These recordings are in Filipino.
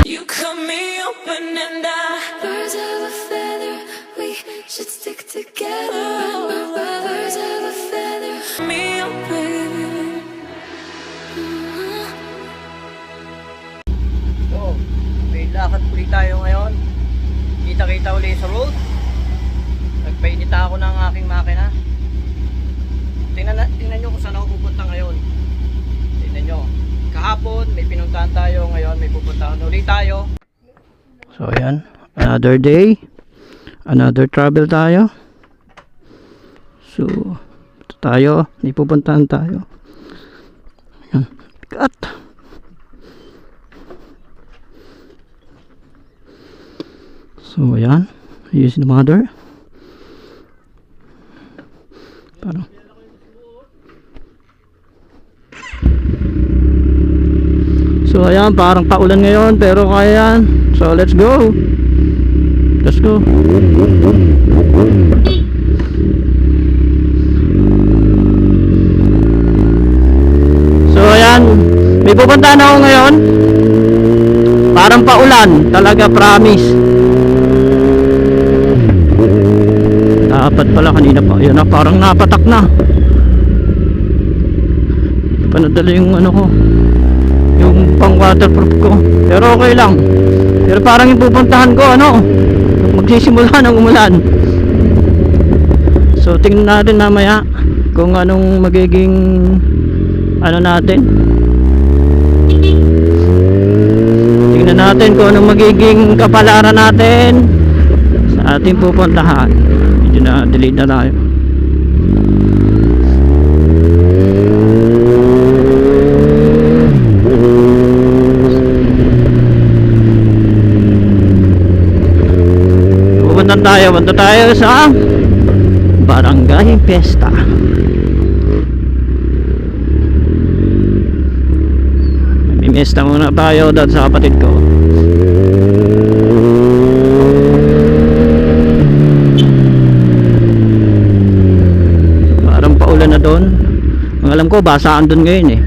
You cut me open and birds of a feather, we should stick together. Birds of a feather, me open. So, may lakad ulit tayo ngayon. Kita-kita ulit sa road. Nagpainita ako ng aking makina. Tingnan nyo kung saan ako pupunta ngayon. Tingnan nyo. Kahapon may pinuntahan tayo, ngayon may pupuntahan ulit tayo. So ayan, another day, another travel tayo. So ito tayo, may pupuntahan tayo. Ayan, cut. So ayan, here's the mother. Parang so ayan, parang paulan ngayon pero kaya yan. So let's go. Let's go. So ayan, may pupuntahan ako ngayon. Parang paulan, talaga, promise. Dapat pala kanina pa. Ayan na, parang napatak na. Panadala yung ano ko, yung pang waterproof ko, pero okay lang. Pero parang yung pupuntahan ko magsisimula ng umulan. So tingnan natin mamaya kung anong magiging natin. Tingnan natin kung anong magiging kapalaran natin sa ating pupuntahan. Medyo na delete na tayo. Punta tayo sa Barangay Fiesta. Mimiesta muna tayo doon sa kapatid ko. Parang paulan na doon. Ang alam ko, basaan doon ngayon eh.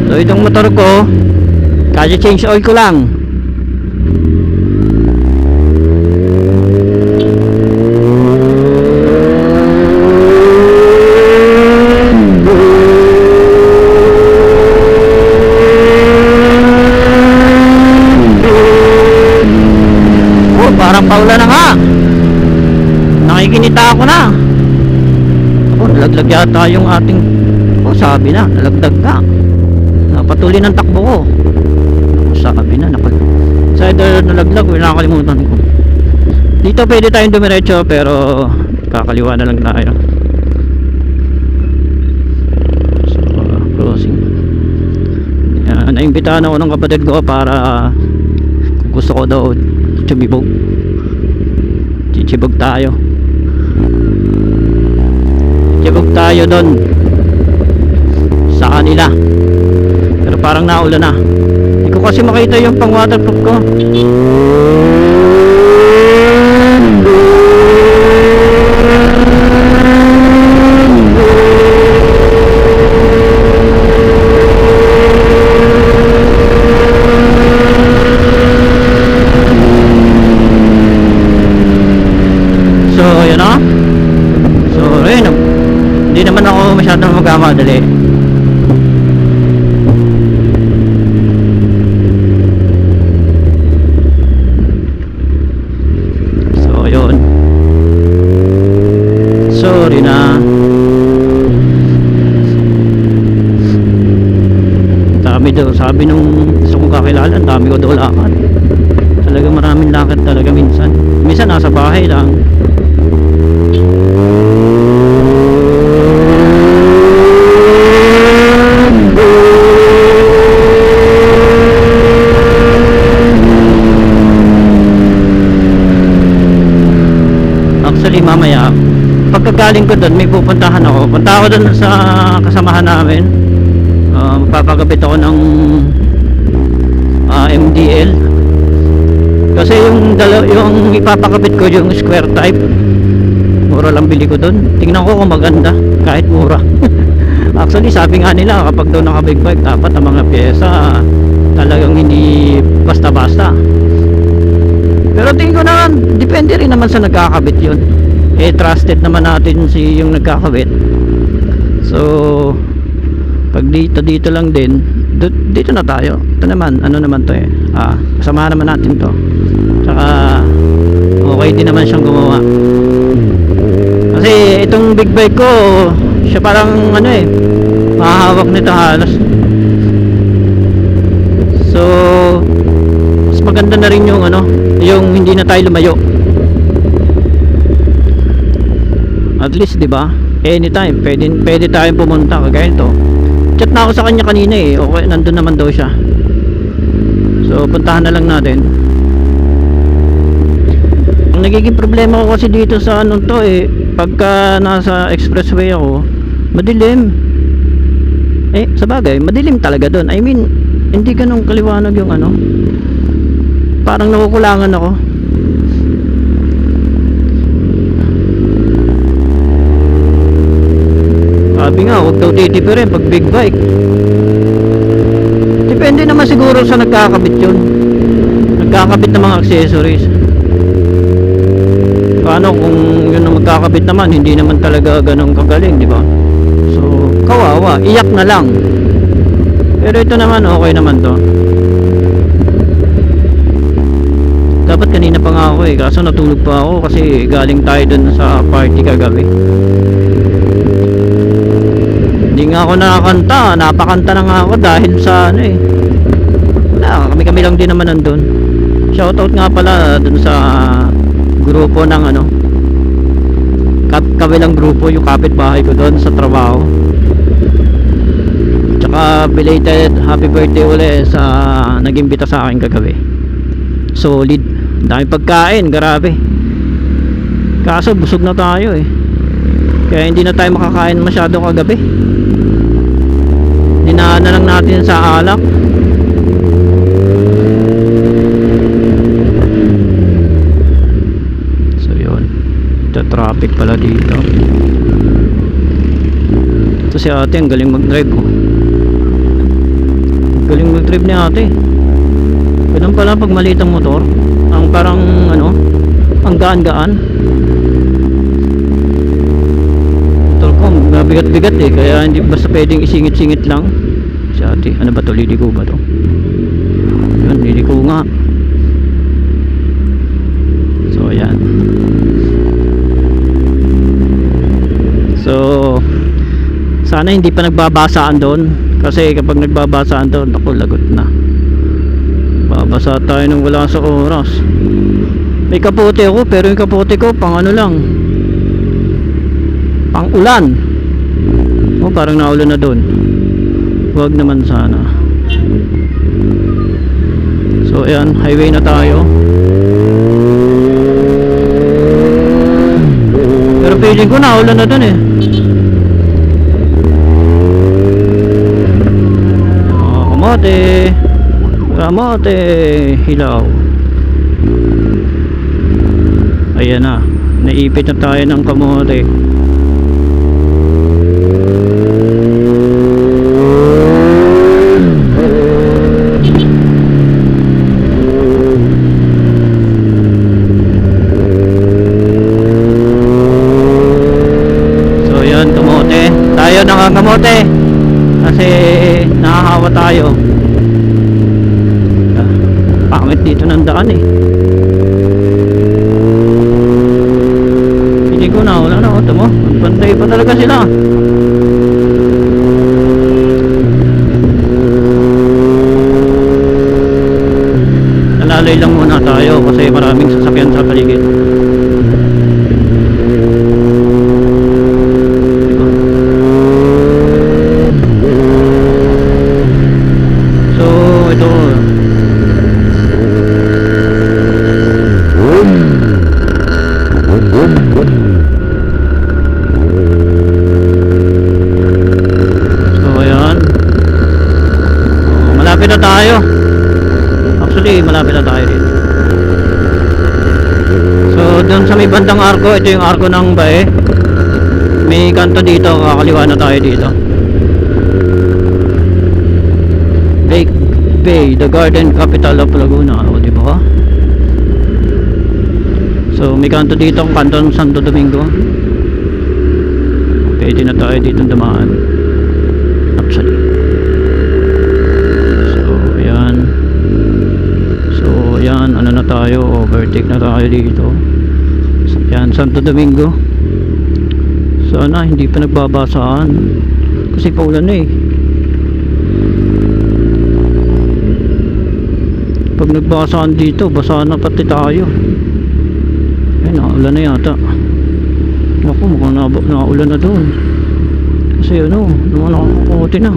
So itong motor ko, kasi change oil ko lang. Oh, parang paulan na nga. Nakikinita ako na. Oh, nalaglag yata yung ating, sabi na, nalagdag na. Napatuloy ng takbo ko. Sabi na, sa either nalaglag o nakakalimutan ko. Dito pwede tayong dumiretso pero kakaliwa na lang tayo. So crossing. Yan, naimbitahan ako ng kapatid ko para kung gusto ko daw chumibog, chichibog tayo. Chibog tayo doon sa kanila, pero parang naulan na. Hindi ko kasi makita yung pang waterproof ko. So yun o. So ayun, hindi naman ako masyadong magkamadali. Sorry na. Dami daw, sabi nung gusto kong kakilala, dami ko daw lakad. Talaga maraming lakad talaga minsan. Minsan nasa bahay lang. Actually mamaya pagkagaling ko doon may pupuntahan ako. Punta ako doon sa kasamahan namin. Magpapagapit ako ng MDL. Kasi yung ipapakabit ko yung square type, mura lang bili ko doon. Tingnan ko kung maganda kahit mura. Actually sabi nga nila kapag daw naka big bike dapat ang mga pyesa talagang hindi basta-basta. Pero tingin ko naman depende rin naman sa nagkakabit yun. Trusted naman natin si yung nagkakabit. So pag dito lang din, dito na tayo. Ito naman, ano naman to kasama naman natin to. Tsaka okay din naman siyang gumawa. Kasi itong big bike ko, siya parang mahahawak nito halos. So mas maganda na rin yung yung hindi na tayo lumayo. At least 'di ba? Anytime pwede tayong pumunta kagaya nito. Chat na ako sa kanya kanina okay, nandun naman daw siya. So puntahan na lang natin. Ang nagiging problema ko kasi dito sa pagka nasa expressway ako, madilim. Sa bagay, madilim talaga doon. I mean, hindi ganun kaliwanag yung parang nakukulangan ako. Sabi nga, huwag daw titipirin pag big bike. Depende naman siguro sa nagkakabit yun. Nagkakabit ng mga accessories. Paano kung yun ang magkakabit naman, hindi naman talaga ganun kagaling, di ba? So, kawawa, iyak na lang. Pero ito naman, okay naman to. Dapat kanina pa nga ako kaso natulog pa ako kasi galing tayo dun sa party kagabi. Hindi nga ako nakakanta, napakanta na nga ako dahil sa wala, kami lang din naman nandun. Shoutout nga pala dun sa grupo ng kabilang grupo, yung kapitbahay ko doon sa trabaho. Tsaka belated happy birthday ulit sa nag-imbita sa akin kagabi. Solid, dami pagkain, grabe. Kaso busog na tayo kaya hindi na tayo makakain masyado kagabi. Dinaan na lang natin sa alak. Traffic pala dito. Ito si ate, ang galing mag-drive galing mag-drive ni ate. Ganun pala pag maliit ang motor, ang parang ang gaan-gaan. Motor ko mabigat-bigat kaya hindi basta pwedeng isingit-singit lang. Si ate, ano ba to, liliko ba to? Yun, liliko nga. So ayan. So sana hindi pa nagbabasaan doon, kasi kapag nagbabasaan doon ako lagot na, babasa tayo nang wala sa oras. May kapote ako pero yung kapote ko pang lang, pang ulan. Parang naulan na doon. Huwag naman sana. So ayan, highway na tayo. Pero feeling ko naulan na doon kamote, hilaw. Ayan na, naipit na tayo ng kamote. So yun, kamote. Tayo nangangamote kasi nakahawa tayo. Pangit dito ng daan hindi ko na, wala na, ito mo, bantay pa talaga sila. Nalalay lang muna tayo kasi maraming sasakyan sa paligid. So ito, malapit na tayo. Actually, malapit na tayo dito. sa may bandang arko. Ito yung arko ng Bae. May kanto dito, kakaliwa na tayo dito. Lake Bay, the garden capital of Laguna. O, di ba? So, may kanto dito, kanto ng Santo Domingo. Pwede na tayo dito dumaan. Actually. So, ayan. Ano na tayo? Overtake na tayo dito. So, ayan, Santo Domingo. Sana hindi pa nagbabasaan. Kasi paulan na eh. Pag nagbasaan dito, basa na pati tayo. Ayun, naulan na yata. Naku, mukhang naulan na doon. Kasi ano, naman nakakukuti na.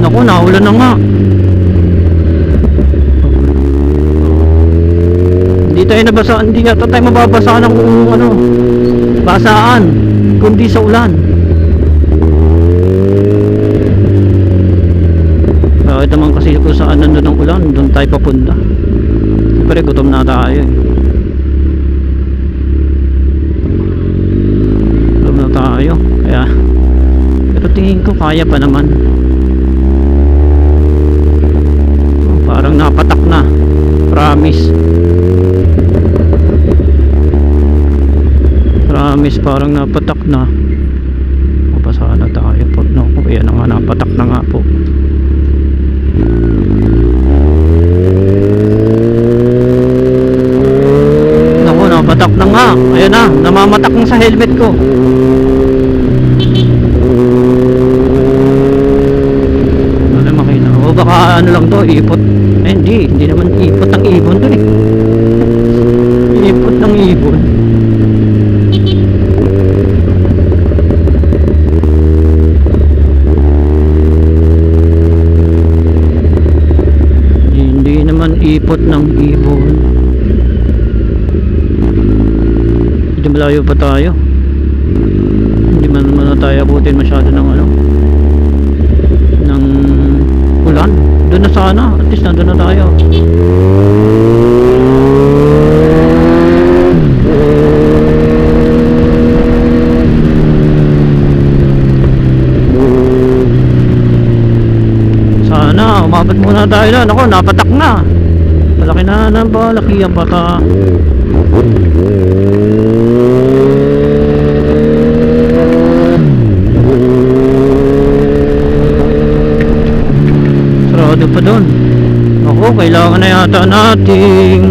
Naku, naulan na nga. Hindi tayo nabasaan, hindi yata tayo mababasaan ng ano, basaan, kundi sa ulan. Bakit naman kasi kung saan nandun ang ulan, doon tayo papunta. Siyempre gutom na tayo eh. Gutom na tayo. Kaya, pero tingin ko kaya pa naman. Parang napatak na. Promise. Promise, parang napatak na. Mapasaan na tayo po. No, ayan na nga, napatak na nga po. Naku, napatak na nga. Ayan na, namamatak na sa helmet ko. Ano makina? O baka ano lang to, ipot. Eh, hindi naman ipot ng ibon to eh. Ipot ng ibon. Ipot ng ibon. Hindi malayo pa tayo. Hindi man tayo abutin masyado ng ano, ng ulan. Doon na sana, at least nandun na tayo. Sana umabot muna tayo na. Ako, napatak na. Malaki na ng palaki ang bata. Sarado pa doon. Ako, kailangan na yata nating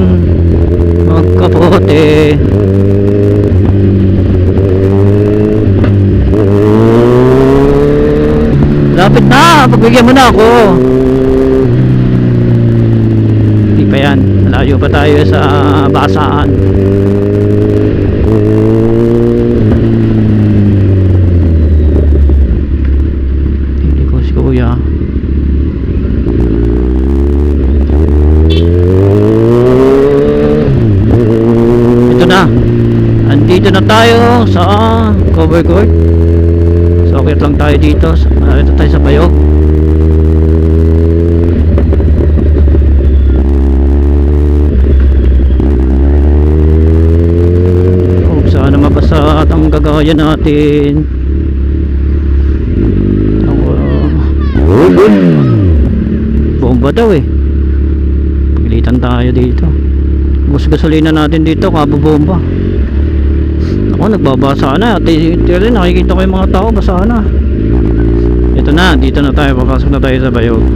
magkapote. Lapit na, pagbigyan mo na ako. Pa yan, malayo pa tayo sa basaan. Hindi ko si kuya. Ito na, andito na tayo sa cover court. So okay lang tayo dito. Ito tayo sa Bayog. At ang gagaya natin. Bomba daw eh. Pagilitan tayo dito. Bus gasolina natin dito, kabobomba. Ako, nagbabasa na. Tira, nakikita ko yung mga tao, basa na. Ito na, dito na tayo. Papasok na tayo sa Bayog.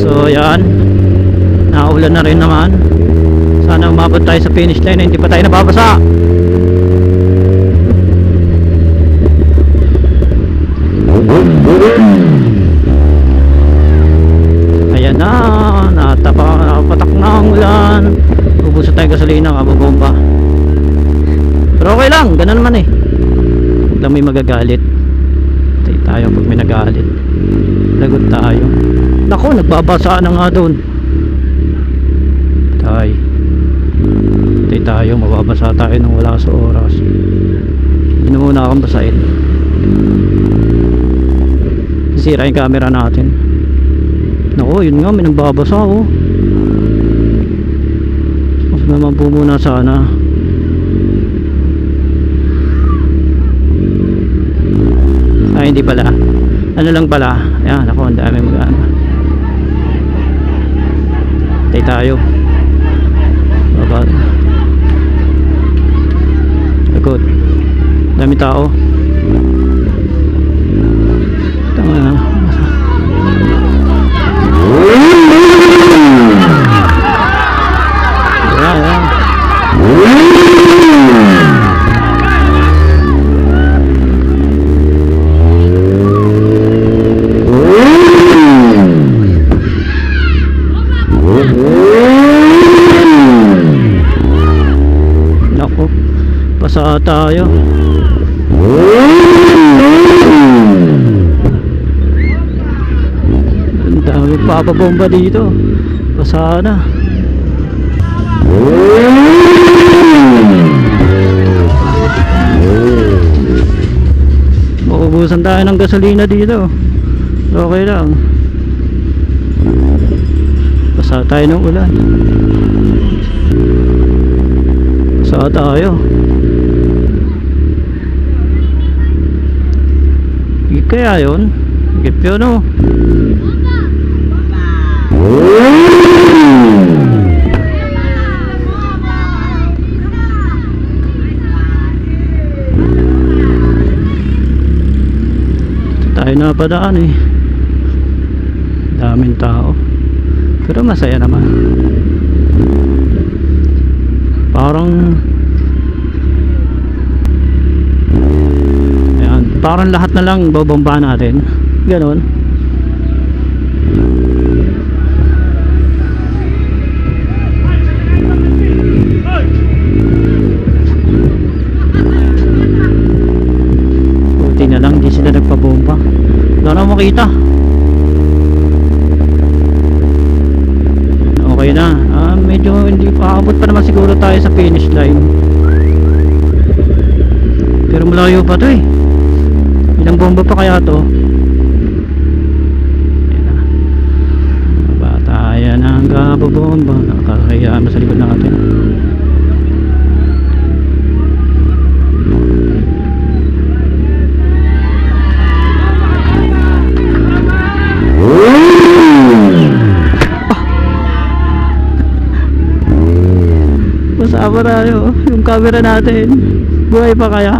So, yan. Naulan na rin naman. Sana umabot tayo sa finish line na hindi pa tayo nababasa. Ayan na, nakapatak na ang ulan. Ubusan tayo gasolina, kabobomba. Pero okay lang, ganun naman eh. Huwag lang may magagalit. Patay tayo pag may nagalit. Lagot tayo. Naku, nagbabasa na nga doon. Patay tayo, mababasa tayo nang wala sa oras. Hindi muna akong basahin. Sira yung camera natin. Naku, yun nga, may nagbabasa oh. Mas naman po muna sana. Ay, hindi pala. Ano lang pala. Ayan, ako, ang dami mag-ano. Tay tayo. Baba. Agod. Dami tao. Tama na. Ayan, ayan. Naku, pasa tayo. Ang dami papabomba dito. Pasa na. Maubusan tayo ng gasolina dito. Okay lang. Basa tayo ng ulan. Basa tayo. Higit kaya yun? Higit yun oh. Tayo na padaan eh. Daming tao. Pero masaya naman. Parang ayan, parang lahat na lang babomba natin. Ganon. Buti na lang di sila nagpabomba. Wala na makita. Okay na. Medyo hindi pa abot pa naman siguro tayo sa finish line. Pero malayo pa to eh. Ilang bomba pa kaya to? Ayan na. Bata yan ang kababomba. Nakakayaan sa likod natin. Masama tayo. Yung camera natin buhay pa kaya?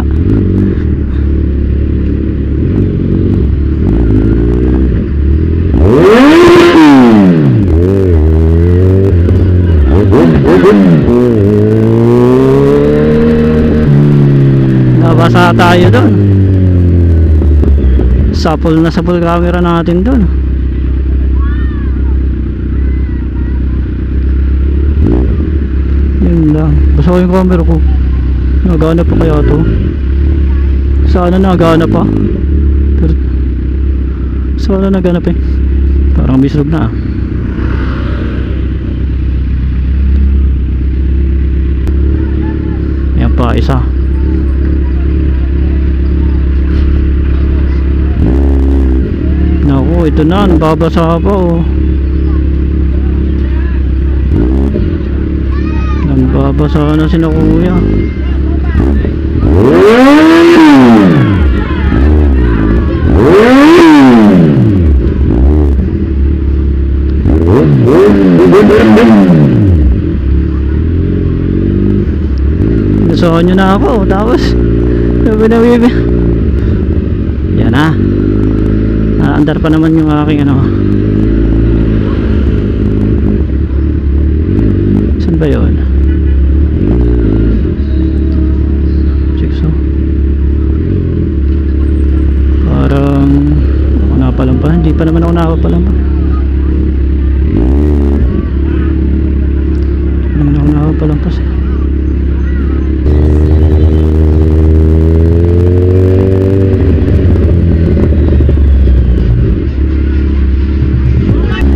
Nabasa tayo doon. Sapul na sapul camera natin doon. Yun lang. Basta ko yung camera ko. Nagana pa kaya to? Sana nagana pa. Pero sana nagana pa eh. Parang bislog na ah. Ayan pa isa. Naku, ito na. Nababasa pa oh. Nagbabasa na sila kuya. Nasahan nyo na ako. Tapos sabi na bibi. Yan na. Andar pa naman yung aking ano. Saan ba yun? Parang ako napalampa. Hindi pa naman ako nakapalampa. Hindi naman ako nakapalampas eh.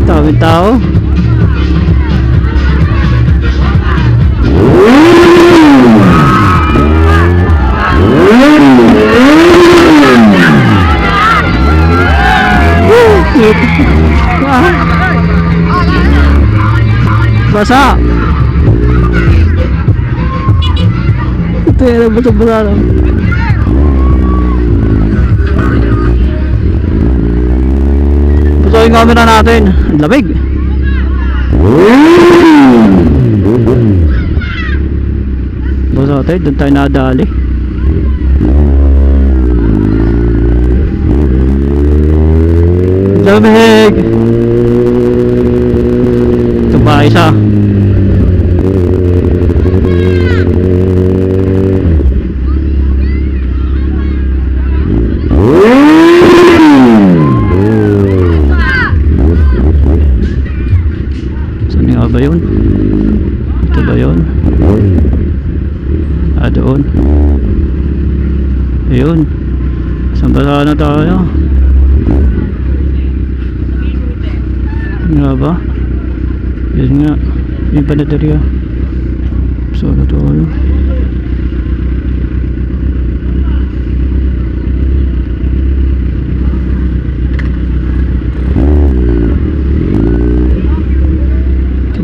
Daming tao. Basa. Ito yung basa-basa lang. Basa yung camera natin. Ang lamig. Basa tayo, doon tayo nadali. Lamig. Ito pa isa. Saan nga ba yun? Ito ba yun? Ah, doon. Ayun. Saan ba na tayo? Nga ba? Yun nga. Yung panaderya. So, na tayo.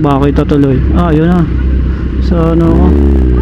Baka ito tuloy. Ah, yun na. Sa ano ako.